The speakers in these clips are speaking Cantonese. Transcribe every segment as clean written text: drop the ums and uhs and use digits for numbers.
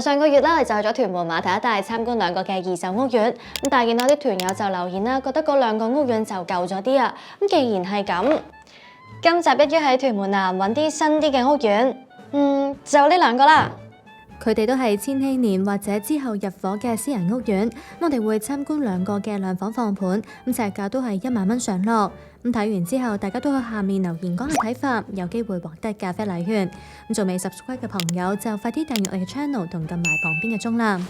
上個月咧就去咗屯門碼頭一帶參觀兩個嘅二手屋苑，但係見到啲團友就留言啦，覺得嗰兩個屋苑就舊咗啲啊。既然係咁，今集一於喺屯門南揾啲新啲嘅屋苑，就呢兩個啦。佢哋都係千禧年或者之後入伙嘅私人屋苑，我哋會參觀兩個嘅兩房放盤，尺價都係1萬蚊上落。睇完之後，大家都喺下面留言講下睇法，有機會獲得咖啡禮券。仲未 subscribe 嘅朋友就快啲訂閱我嘅 channel 同撳埋旁邊嘅鐘啦。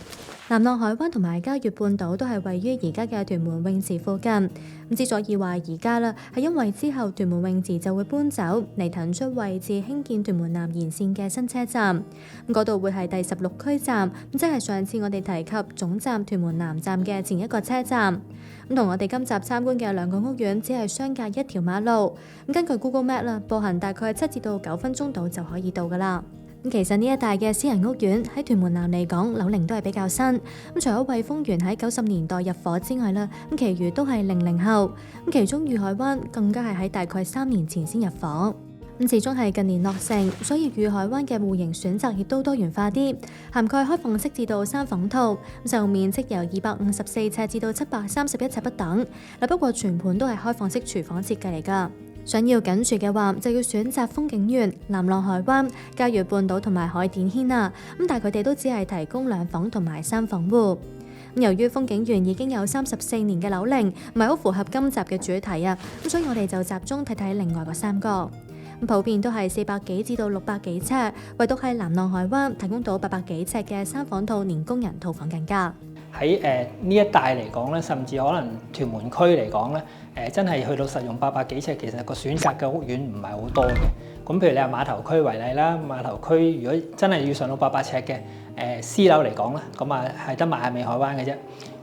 南浪海灣同埋嘉悦半島都係位於而家嘅屯門泳池附近。之所以話而家啦，係因為之後屯門泳池就會搬走嚟騰出位置興建屯門南延線嘅新車站。嗰度會係第16區站，即係上次我哋提及總站屯門南站嘅前一個車站。同我哋今集參觀嘅兩個屋苑只係相隔一條馬路。根據 Google Map 啦，步行大概7至到9分鐘到就可以到噶啦。其實呢一帶嘅私人屋苑喺屯門南嚟講，樓齡都係比較新。除咗惠豐園喺90年代入伙之外啦，其餘都係00後。其中裕海灣更加係喺大概3年前先入伙。始終係近年落成，所以裕海灣嘅戶型選擇亦都多元化啲，涵蓋開放式至到3房套，就面積由254尺至到731尺不等。不過全盤都係開放式廚房設計嚟㗎。想要緊住嘅話，就要選擇風景園、南浪海灣、嘉悦半島同埋海淀軒啊。但係佢哋都只係提供2房同埋3房戶。由於風景園已經有34年嘅樓齡，唔係好符合今集嘅主題啊，所以我哋就集中睇睇另外嗰3個。普遍都係400幾至到600幾尺，唯獨係南浪海灣提供到800幾尺嘅3房套連工人套房更加。喺呢一帶嚟講咧，甚至可能屯門區嚟講咧，真係去到實用800幾尺，其實個選擇嘅屋苑唔係好多嘅。咁譬如你話碼頭區為例啦，碼頭區如果真係要上到800尺嘅私樓嚟講咧，咁啊係得邁阿密海灣嘅啫。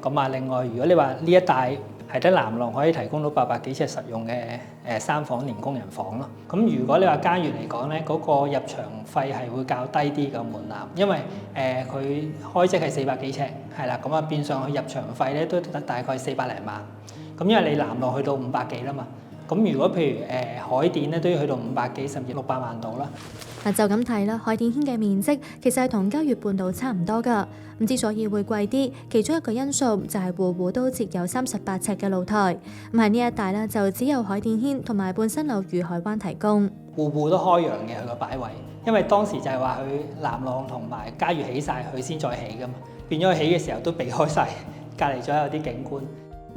咁啊另外如果你話呢一帶係得南浪可以提供到800幾尺實用嘅3房連工人房咯。咁如果你話嘉悦嚟講咧，嗰個入場費係會較低啲嘅門檻，因為佢開則係400幾尺，係啦，咁啊變相去入場費咧都得大概400零萬。咁因為你南浪去到500幾啦嘛，咁如果譬如海淀咧都要去到500幾甚至600萬度啦。就咁睇啦，海淀軒嘅面積其實係同嘉悦半島差唔多㗎。之所以會貴啲，其中一個因素就係戶戶都設有38尺嘅露台。喺呢一帶咧，就只有海淀軒同埋半新樓裕海灣提供。戶戶都開揚嘅佢個擺位，因為當時就係話佢南浪同埋嘉悦起晒，佢先再起㗎嘛，變咗佢起嘅時候都避開晒隔離咗有啲景觀。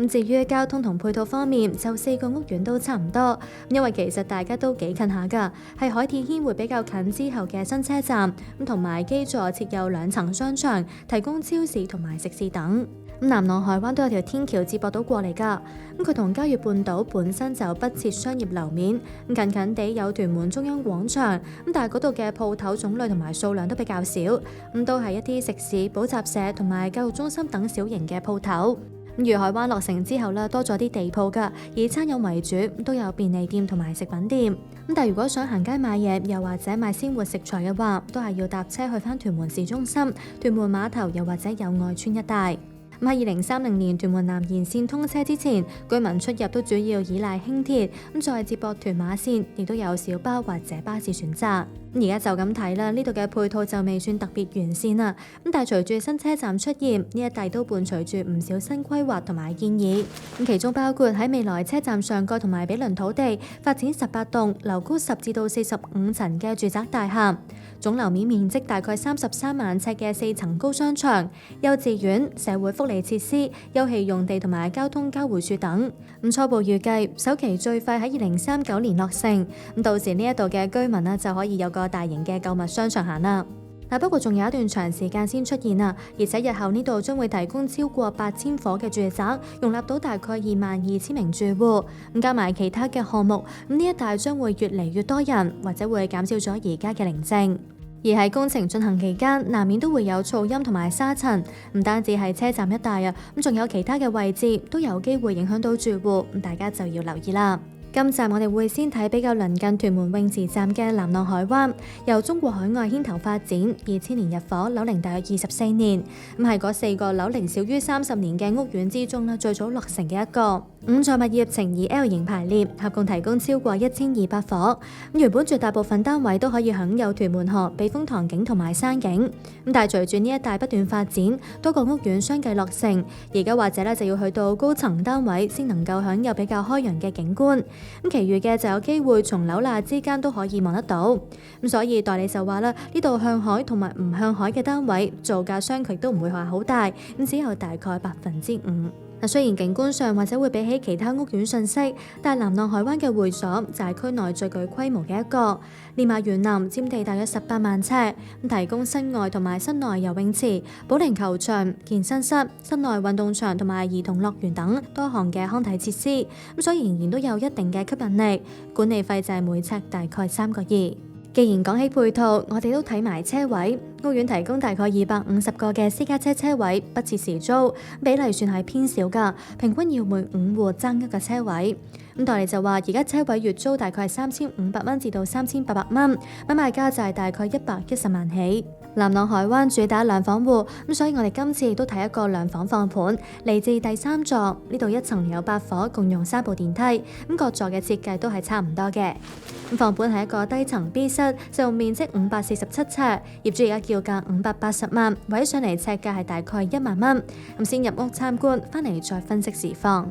至於交通同配套方面，就4個屋苑都差唔多，因為其實大家都幾近下㗎，係海淀軒會比較近之後嘅新車站，同埋基座設有2層商場，提供超市同埋食肆等。南浪海灣都有條天橋接駁到過嚟㗎，佢同嘉悦半島本身就不設商業樓面，近近地有屯門中央廣場，但係嗰度嘅鋪頭種類同埋數量都比較少，都係一啲食肆、補習社同埋教育中心等小型嘅鋪頭。裕海灣落成之後咧，多咗啲地鋪㗎，以餐飲為主，都有便利店同埋食品店。但係如果想行街買嘢，又或者買鮮活食材嘅話，都係要搭車去返屯門市中心、屯門碼頭，又或者友愛邨一帶。喺2030年屯門南延線通車之前，居民出入都主要依賴輕鐵，再接駁屯馬線，亦都有小巴或者巴士選擇。而家就咁睇啦，呢度嘅配套就未算特別完善啦。但係隨住新車站出現，呢一帶都伴隨住唔少新規劃同埋建議。其中包括喺未來車站上蓋同埋毗鄰土地發展18棟樓高10至到45層嘅住宅大廈，總樓面面積大概33萬尺嘅4層高商場、幼稚園、社會福利設施、休憩用地同埋交通交匯處等。初步預計首期最快喺2039年落成，到時呢一度嘅居民就可以有個大型嘅購物商場行啦。不過仲有一段長時間先出現啊，而且日後呢度將會提供超過8000伙嘅住宅，容納到大概22000名住戶。加埋其他嘅項目，呢一帶將會越嚟越多人，或者會減少咗而家嘅寧靜。而喺工程進行期間，難免都會有噪音同埋沙塵，唔單止係車站一帶啊，仲有其他嘅位置都有機會影響到住戶，大家就要留意啦。今集我哋會先睇比較鄰近屯門泳池站嘅南浪海灣，由中國海外牽頭發展，2000年入伙，樓齡大約24年，係嗰4個樓齡少於30年嘅屋苑之中最早落成嘅一個。5座物業呈以 L 型排列，合共提供超過1200伙。原本絕大部分單位都可以享有屯門河、避風塘景同埋山景。但係隨住呢一帶不斷發展，多個屋苑相繼落成，而家或者就要去到高層單位先能夠享有比較開揚嘅景觀。其餘嘅就有機會從樓罅之間都可以望得到。所以代理就話啦，呢度向海同埋唔向海嘅單位造價相距都唔會話好大，只有大概5%。雖然景觀上或者會比起其他屋苑遜色，但南浪海灣嘅會所就係區內最具規模嘅一個，連埋園林佔地大約18萬尺，提供室外同埋室內游泳池、保齡球場、健身室、室內運動場同埋兒童樂園等多項嘅康體設施，所以仍然都有一定嘅吸引力。管理費就係每尺大概3個2。既然講起配套，我哋都睇埋車位。屋苑提供大概250個嘅私家車車位，不設時租，比例算係偏少㗎，平均要每5戶爭一個車位。代理就話，而家車位月租大概係3500蚊至到3800蚊，買賣價就係大概110萬起。南浪海灣主打2房戶，所以我哋今次亦都睇一個2房放盤，嚟自第3座，呢度1層有8伙，共用3部電梯，各座嘅設計都係差唔多嘅。放盤係一個低層 B 室，實用面積547尺，業主而家叫價580萬，位上嚟尺價係大概1萬蚊。先入屋參觀，返嚟再分析市況。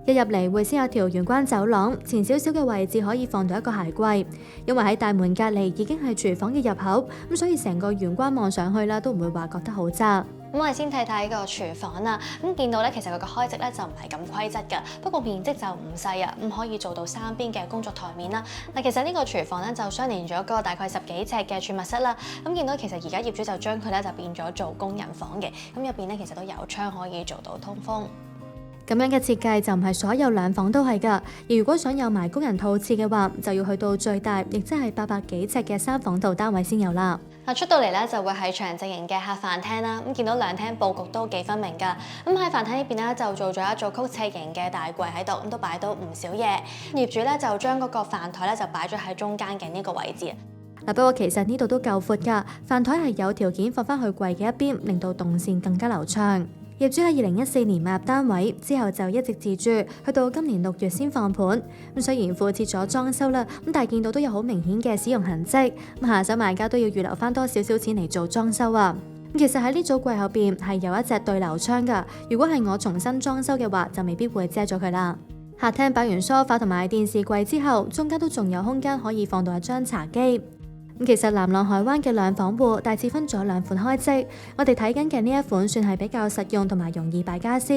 一入嚟會先有條玄關走廊，前少少嘅位置可以放到一個鞋櫃，因為喺大門隔離已經係廚房嘅入口，所以成個玄關望上去啦都唔會話覺得好窄。我哋先睇睇個廚房啦，見到咧其實佢個開積咧就唔係咁規則㗎，不過面積就唔細啊，可以做到3邊嘅工作台面啦。其實呢個廚房咧就相連咗個大概10幾尺嘅儲物室啦。見到其實而家業主就將佢咧就變咗做工人房嘅，入邊咧其實都有窗可以做到通風。咁樣嘅設計就唔係所有2房都係㗎，而如果想有埋工人套廁嘅話，就要去到最大，亦即係800幾尺嘅3房套單位先有啦。出到嚟咧就會係長直型嘅客飯廳啦，見到兩廳佈局都幾分明㗎。喺飯廳呢邊咧就做咗一組曲尺型嘅大櫃喺度，都擺到唔少嘢。業主咧就將嗰個飯台咧就擺咗喺中間嘅呢個位置。不過其實呢度都夠闊㗎，飯台係有條件放返去櫃嘅一邊，令到動線更加流暢。業主喺2014年買入單位之後就一直自住，去到今年6月先放盤。雖然附設咗裝修啦，但係見到都有好明顯嘅使用痕跡。下手買家都要預留翻多少少錢嚟做裝修啊。其實喺呢組櫃後邊係有一隻對流窗㗎，如果係我重新裝修嘅話，就未必會遮咗佢啦。客廳擺完梳化同埋電視櫃之後，中間都仲有空間可以放到一張茶几。其實南浪海灣嘅2房戶大致分咗2款開積，我哋睇緊嘅呢一款算係比較實用同埋容易擺家私，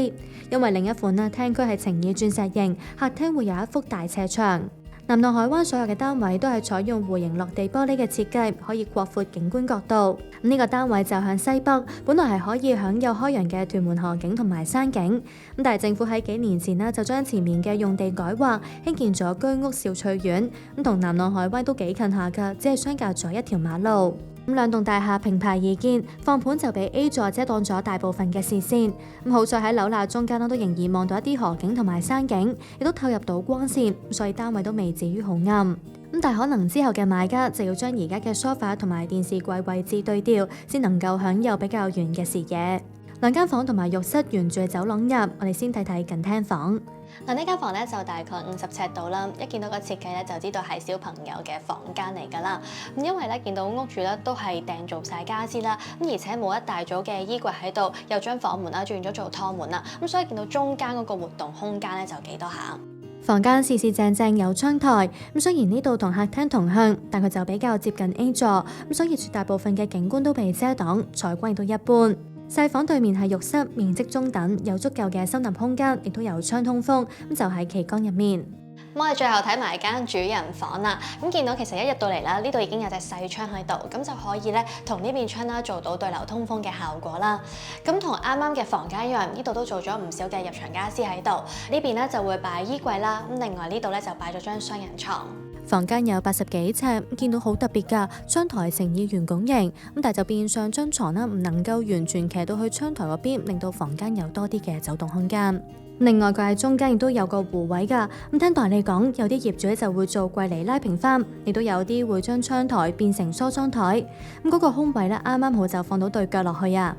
因為另一款呢廳區係呈以鑽石型，客廳會有一幅大斜牆。南浪海灣所有嘅單位都係採用弧形落地玻璃嘅設計，可以擴闊景觀角度。呢個單位就向西北，本來係可以享有開揚嘅屯門河景同埋山景。但係政府喺幾年前呢就將前面嘅用地改劃，興建咗居屋兆翠苑，同南浪海灣都幾近下㗎，只係相隔咗一條馬路。2棟大廈平排而建，放盤就俾 A 座遮擋咗大部分嘅視線。好在喺樓罅中間都仍然望到一啲河景同埋山景，亦都透入到光線，所以單位都未至於好暗。但係可能之後嘅買家就要將而家嘅梳化同埋電視櫃位置對調，先能夠享有比較遠嘅視野。2間房同埋浴室沿住走廊入，我哋先睇睇近廳房。呢間房咧就大概50尺度啦，一見到個設計咧就知道係小朋友嘅房間嚟㗎啦。因為咧見到屋主咧都係訂做晒家私啦，而且冇一大組嘅衣櫃喺度，又將房門啦轉咗做趟門啦，所以見到中間嗰個活動空間咧就幾多下。房間四四正正有窗台，雖然呢度同客廳同向，但佢就比較接近 A 座，所以絕大部分嘅景觀都被遮擋，採光亦都一般。細房對面係浴室，面積中等，有足夠嘅收納空間，亦都有窗通風，就喺旗杆入面。我哋最後睇埋間主人房啦，見到其實一入到嚟啦，呢度已經有隻細窗喺度，咁就可以咧同呢邊窗啦做到對流通風嘅效果啦。咁同啱啱嘅房間一樣，呢度都做咗唔少嘅入場家私喺度。呢邊咧就會擺衣櫃啦，另外呢度咧就擺咗張雙人床。房間有80幾尺，見到好特別㗎，窗台呈以圓拱形，但係就變相張床啦，唔能夠完全騎到去窗台嗰邊，令到房間有多啲嘅走動空間。另外佢喺中間亦都有個弧位㗎，聽代理講，有啲業主就會做櫃嚟拉平翻，亦都有啲會將窗台變成梳妝台，嗰個空位咧啱啱好就放到對腳落去啊。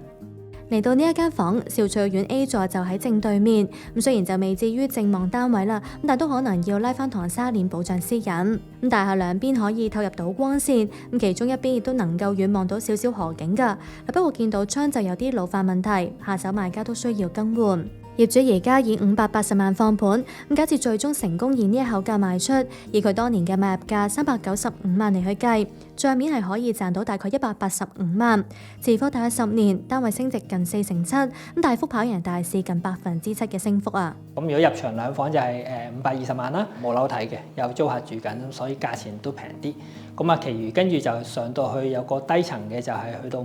嚟到呢一間房，兆翠苑 A 座就喺正對面。咁雖然就未至於正望單位啦，咁但都可能要拉翻堂紗簾保障私隱。咁大廈兩邊可以透入到光線，咁其中一邊亦都能夠遠望到少少河景㗎。不過見到窗就有啲老化問題，下手買家都需要更換。業主而家以580萬放盤，咁假設最終成功以呢一口價賣出，以佢當年嘅買入價395萬嚟去計，帳面係可以賺到大概185萬。持貨大約10年，單位升值近47%，咁大幅跑贏大市近7%嘅升幅啊！咁如果入場兩房就係520萬啦，冇樓睇嘅，有租客住緊，所以價錢都平啲。咁啊，其餘跟住就上到去有個低層嘅就係去到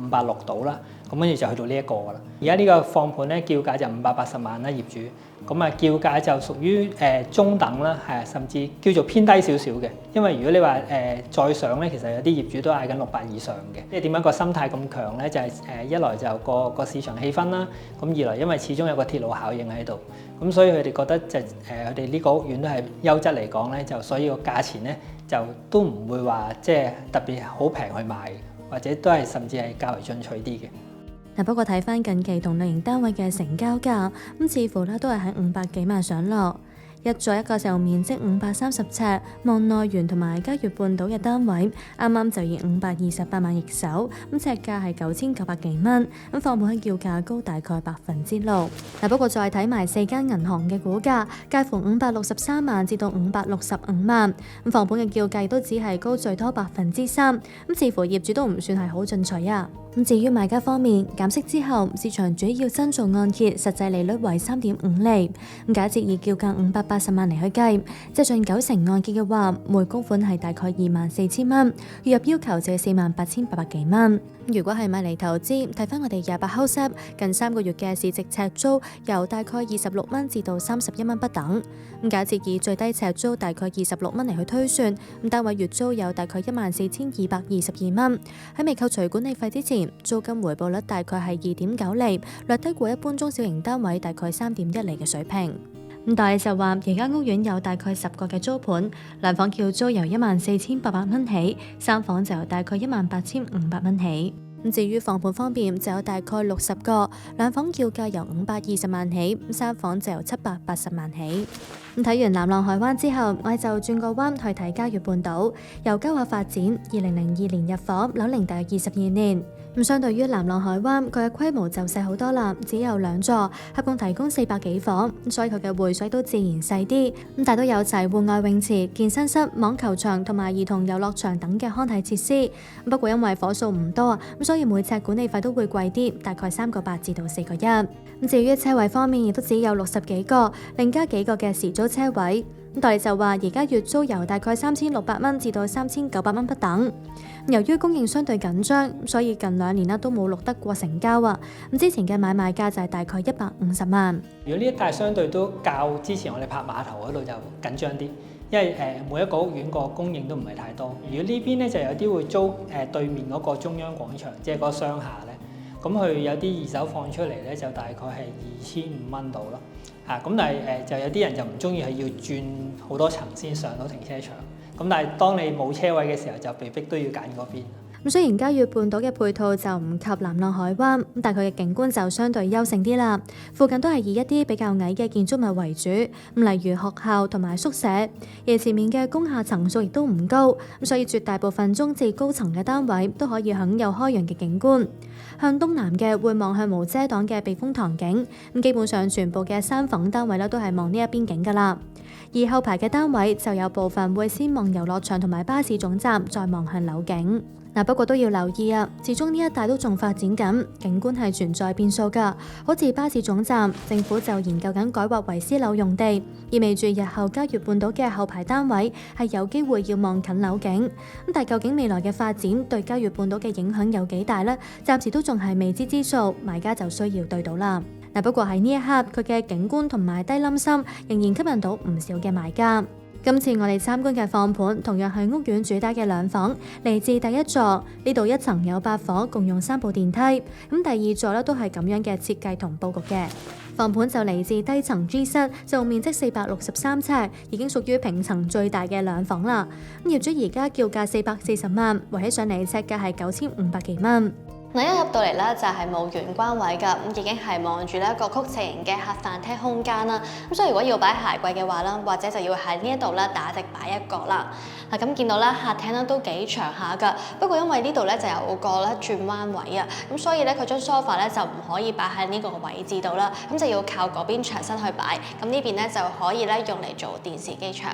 560度啦。咁跟住就去到呢一個㗎啦。而家呢個放盤咧，叫價就580萬啦，業主。咁啊，叫價就屬於中等啦，係甚至叫做偏低少少嘅。因為如果你話再上咧，其實有啲業主都嗌緊600以上嘅。即係點解個心態咁強咧？就係一來就個市場氣氛啦，咁二來因為始終有個鐵路效應喺度，咁所以佢哋覺得就佢哋呢個屋苑都係優質嚟講咧，就所以個價錢咧就都唔會話即係特別好平去賣，或者都係甚至係較為進取啲嘅。不過睇翻近期同類型單位嘅成交價，咁似乎咧都係喺500幾萬上落。一座一個實用面積530尺，望內園同埋嘉悅半島嘅單位，啱啱就以528萬易手，咁尺價係9900幾蚊，咁放盤叫價高大概6%。不過再睇埋4間銀行嘅股價，介乎563萬至到565萬，咁放盤嘅叫價都只係高最多3%，咁似乎業主都唔算係好進取啊。咁至於買家方面，減息之後，市場主要新造按揭實際利率為3.5厘。咁假設以叫價580萬嚟去計，即係近90%按揭嘅話，每供款係大概24000蚊，月入要求就係48800幾蚊。如果係買嚟投資，睇翻我哋28 House 近3個月嘅市值尺租，由大概26蚊至到31蚊不等。咁假設以最低尺租大概26蚊嚟去推算，咁單位月租有大概14222蚊。喺未扣除管理費之前，租金回報率大概係2.9厘，略低過一般中小型單位大概3.1厘嘅水平。咁但係就話而家屋苑有大概10個嘅租盤，兩房叫租由14800蚊起，三房就由大概18500蚊起。咁至於放盤方面就有大概60個，兩房叫價由520萬起，三房就由780萬起。咁睇完南浪海灣之後，我哋就轉個彎去睇嘉悅半島，由嘉華發展，2002年入伙，樓齡大約22年。咁相對於南浪海灣，佢嘅規模就細好多啦，只有2座，合共提供400幾房，所以佢嘅匯水都自然細啲。咁但都有齊戶外泳池、健身室、網球場同埋兒童遊樂場等嘅康體設施。不過因為伙數唔多，咁所以每尺管理費都會貴啲，大概3.8至到4.1。咁至於車位方面，亦都只有60幾個，另加幾個嘅時租車位。咁代理就話而家月租由大概3600蚊至到3900蚊不等。由於供應相對緊張，所以近2年都冇錄得過成交啊。咁之前嘅買賣價就係大概150萬。如果呢一帶相對都較之前我哋拍碼頭嗰度就緊張啲，因為每一個屋苑個供應都唔係太多。如果呢邊咧就有啲會租對面嗰個中央廣場，即係嗰個商廈咧，咁佢有啲二手放出嚟咧就大概係2500蚊度咯。咁但係就有啲人就唔中意係要轉好多層先上到停車場。咁但係當你冇車位嘅時候，就被逼都要揀嗰邊。咁雖然嘉悅半島嘅配套就唔及南浪海灣，但佢嘅景觀就相對優勝啲啦。附近都係以一啲比較矮嘅建築物為主，例如學校同埋宿舍。而前面嘅工廈層數亦都唔高，所以絕大部分中至高層嘅單位都可以享有開揚嘅景觀。向東南嘅會望向無遮擋嘅避風塘景，基本上全部嘅3房單位都係望呢一邊景㗎啦。而後排嘅單位就有部分會先望遊樂場同埋巴士總站，再望向樓景。不過都要留意啊，始終呢一帶都仲發展緊，景觀係存在變數㗎。好似巴士總站，政府就研究緊改劃為私樓用地，意味住日後嘉悅半島嘅後排單位係有機會要望近樓景。但究竟未來嘅發展對嘉悅半島嘅影響有幾大呢？暫時都仲係未知之數，買家就需要對到啦。不過喺呢一刻，佢嘅景觀同埋低冧心仍然吸引到唔少嘅買家。今次我哋參觀嘅放盤同樣係屋苑主打嘅2房，嚟自第一座，呢度1層有8房，共用3部電梯。咁第二座都係咁樣嘅設計同佈局嘅。放盤就嚟自低層 G 室，就面積463尺，已經屬於平層最大嘅2房啦。咁業主而家叫價440萬，圍起上嚟尺價係9500幾蚊。嗱，一入到嚟咧就係冇玄關位㗎，咁已經係望住呢一個曲斜形嘅客飯廳空間啦。咁所以如果要擺鞋櫃嘅話啦，或者就要喺呢一度咧打直擺一角啦。嗱，咁見到咧客廳咧都幾長下㗎，不過因為呢度咧就有個咧轉彎位啊，咁所以咧佢張 sofa 咧就唔可以擺喺呢個位置度啦，咁就要靠嗰邊牆身去擺。咁呢邊咧就可以咧用嚟做電視機牆。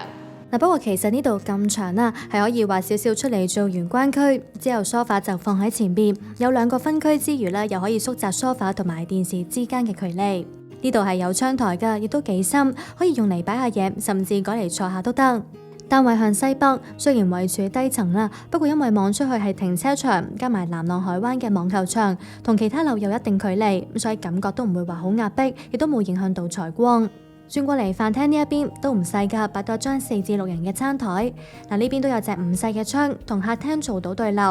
嗱，不過其實呢度咁長啦，係可以畫少少出嚟做玄關區，之後梳化就放喺前邊，有兩個分區之餘咧，又可以縮窄梳化同埋電視之間嘅距離。呢度係有窗台㗎，亦都幾深，可以用嚟擺下嘢，甚至改嚟坐下都得。單位向西北，雖然位處低層啦，不過因為望出去係停車場，加埋南浪海灣嘅網球場，同其他樓有一定距離，所以感覺都唔會話好壓迫，亦都冇影響到採光。轉過嚟飯廳呢一邊都唔細㗎，擺多張4至6人嘅餐台。嗱，呢邊都有隻唔細嘅窗，同客廳做到對流。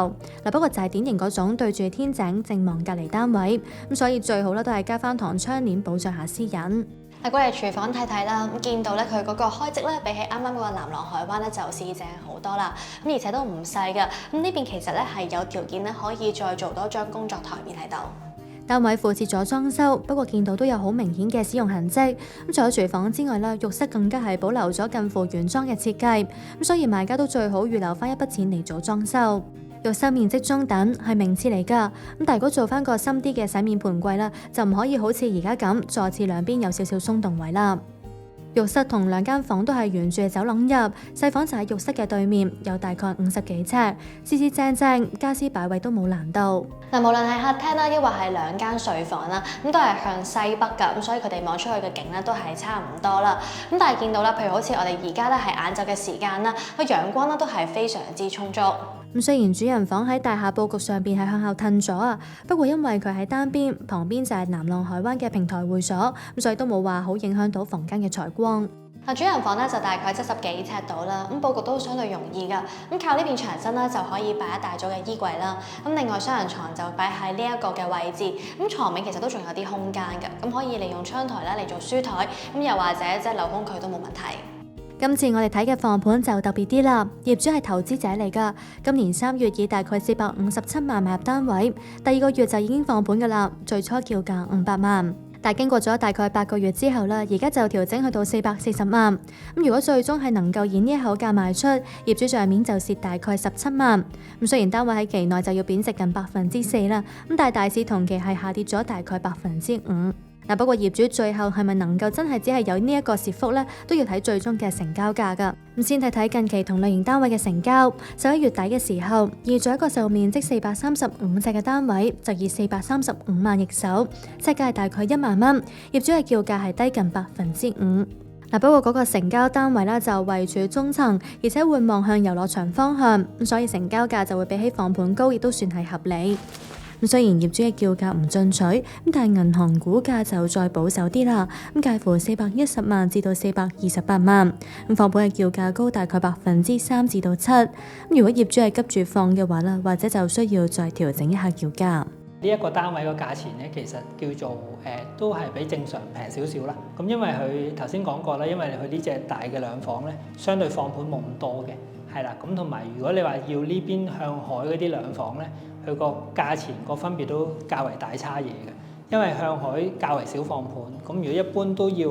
嗱，不過就係典型嗰種對住天井正望隔離單位，咁所以最好咧都係加翻堂窗簾保障下私隱。嗱，過嚟廚房睇睇啦，咁見到咧佢嗰個開積咧比起啱啱嗰個南浪海灣咧就四正好多啦，咁而且都唔細㗎。咁呢邊其實咧係有條件咧可以再做多張工作台面喺度。單位附設咗裝修，不過見到都有好明顯嘅使用痕跡。咁除咗廚房之外咧，浴室更加係保留咗近乎原裝嘅設計，咁所以買家都最好預留翻一筆錢嚟做裝修。浴室面積中等係名次嚟㗎，咁但係如果做翻個深啲嘅洗面盆櫃啦，就唔可以好似而家咁坐廁兩邊有少少鬆動位啦。浴室同兩間房都係沿住走廊入，細房就喺浴室嘅對面，有大概50幾尺，四正正，家私擺位都冇難度。嗱，無論係客廳啦，抑或係兩間睡房啦，咁都係向西北㗎，咁所以佢哋望出去嘅景咧都係差唔多啦。咁但係見到啦，譬如好似我哋而家咧係晏晝嘅時間啦，個陽光咧都係非常之充足。咁雖然主人房喺大廈佈局上邊係向後褪咗啊，不過因為佢喺單邊，旁邊就係南浪海灣嘅平台會所，咁所以都冇話好影響到房間嘅採光。嗱，主人房咧就大概70幾尺度啦，咁佈局都相對容易㗎。咁靠呢邊牆身咧就可以擺一大組嘅衣櫃啦。咁另外雙人床就擺喺呢一個嘅位置，咁床尾其實都仲有啲空間㗎，咁可以利用窗台咧嚟做書台，咁又或者即係留空佢都冇問題。今次我哋睇嘅房盤就特別啲啦，業主係投資者嚟㗎。今年3月以大概457萬買入單位，第2個月就已經放盤㗎啦。最初叫價500萬，但經過咗大概8個月之後啦，而家就調整去到440萬。咁如果最終係能夠以呢一口價賣出，業主帳面就蝕大概17萬。咁雖然單位喺期內就要貶值近4%啦，咁但係大市同期係下跌咗大概5%。嗱，不過業主最後係咪能夠真係只係有呢一個蝕幅呢？都要睇最終嘅成交價㗎。咁先睇睇近期同類型單位嘅成交。11月底嘅時候，預咗一個實用面積435尺嘅單位，就以435萬易手，尺價係大概1萬蚊，業主嘅叫價係低近5%。嗱，不過嗰個成交單位咧就位處中層，而且會望向遊樂場方向，咁所以成交價就會比起放盤高，亦都算係合理。咁雖然業主嘅叫價唔進取，咁但係銀行估價就再保守啲啦，咁介乎410萬至到428萬，咁放盤嘅叫價高大概3%至到7%。咁如果業主係急住放嘅話啦，或者就需要再調整一下叫價。呢一個單位個價錢咧，其實叫做都係比正常平少少啦。咁因為佢頭先講過啦，因為佢呢隻大嘅兩房咧，相對放盤冇咁多嘅，係啦。咁同埋如果你話要呢邊向海嗰啲兩房咧，佢個價錢個分別都較為大差嘢嘅。因為向海較為少放盤，咁如果一般都要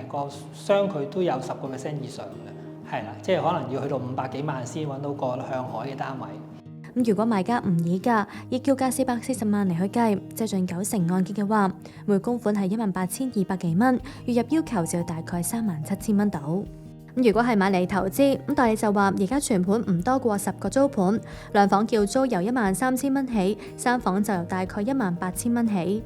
個相距都有10%以上嘅，係啦，即係可能要去到500幾萬先揾到個向海嘅單位。咁如果買家唔議價，以叫價440萬嚟去計，借盡90%按揭嘅話，每供款係18200幾蚊，月入要求就大概37000蚊到。咁如果係買嚟投資，咁代理就話而家全盤唔多過10個租盤，兩房叫租由13000蚊起，三房就由大概18000蚊起。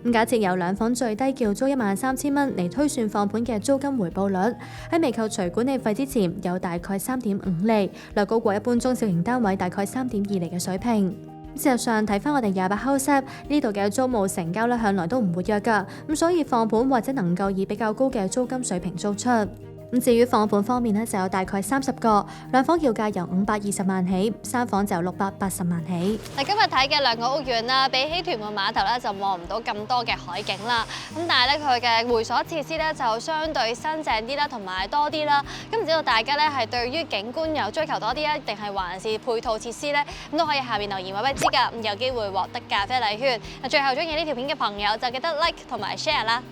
咁假設由兩房最低叫租13000蚊嚟推算放盤嘅租金回報率，喺未扣除管理費之前有大概3.5厘，略高過一般中小型單位大概3.2厘嘅水平。事實上睇翻我哋28 House 呢度嘅租務成交咧向來都唔活躍㗎，咁所以放盤或者能夠以比較高嘅租金水平租出。咁至於房款方面呢，就有大概30個，兩房要價由520萬起，三房就680萬起。嗱，今日睇嘅兩個屋苑啦，比起屯門碼頭咧就望唔到咁多嘅海景啦。咁但係咧佢嘅會所設施咧就相對新淨啲啦，同埋多啲啦。咁唔知道大家咧係對於景觀有追求多啲啊，定係還是配套設施咧？咁都可以下面留言話俾你知㗎。咁有機會獲得咖啡禮券。嗱，最後中意呢條片嘅朋友就記得 like 同埋 share 啦。